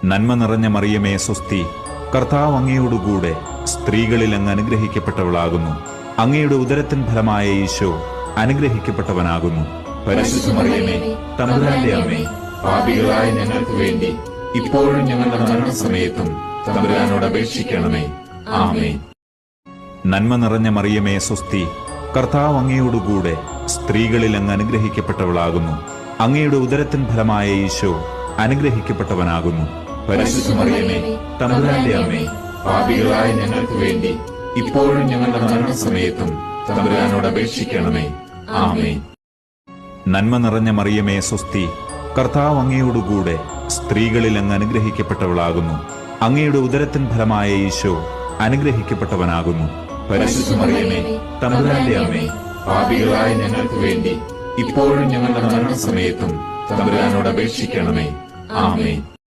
നന്മ നിറഞ്ഞ മറിയമേ സ്വസ്തി, കർത്താവ് അങ്ങയോടുകൂടെ സ്ത്രീകളിൽ അങ്ങ് അനുഗ്രഹിക്കപ്പെട്ടവളാകുന്നു. അങ്ങയുടെ ഉദരത്തിൻ ഫലമായ ഈശോ അനുഗ്രഹിക്കപ്പെട്ടവനാകുന്നു. പരിശുദ്ധ മറിയമേ, തമ്പുരാന്റെ അമ്മേ, പാപികളായ ഞങ്ങൾക്ക് വേണ്ടി ഇപ്പോഴും ഞങ്ങളുടെ മരണസമയത്തും തമ്പുരാനോട് അപേക്ഷിക്കണമേ. ആമേൻ. നന്മ നിറഞ്ഞ മറിയമേ സ്വസ്തി, കർത്താവ് അങ്ങയോടുകൂടെ സ്ത്രീകളിൽ അങ്ങ് അനുഗ്രഹിക്കപ്പെട്ടവളാകുന്നു. അങ്ങയുടെ ഉദരത്തിൻ ഫലമായ ഈശോ അനുഗ്രഹിക്കപ്പെട്ടവനാകുന്നു. പരിശുദ്ധ മറിയമേ, തമ്പുരാന്റെ അമ്മേ, പാപികളായ ഞങ്ങൾക്ക് വേണ്ടി ഇപ്പോഴും ഞങ്ങളുടെ മരണസമയത്തും തമ്പുരാനോട് അപേക്ഷിക്കണമേ. ആമേൻ. നന്മ നിറഞ്ഞ മറിയമേ സ്വസ്തി, കർത്താവ് അങ്ങയോടുകൂടെ സ്ത്രീകളിൽ അങ്ങ് അനുഗ്രഹിക്കപ്പെട്ടവളാകുന്നു. അങ്ങയുടെ ഉദരത്തിൻ ഫലമായ ഈശോ അനുഗ്രഹിക്കപ്പെട്ടവനാകുന്നു. പരിശുദ്ധ മറിയമേ, തമ്പുരാന്റെ അമ്മേ, പാപികളായ ഞങ്ങൾക്ക് വേണ്ടി ഇപ്പോഴും ഞങ്ങളുടെ മരണസമയത്തും തമ്പുരാനോട് അപേക്ഷിക്കണമേ. ആമേൻ.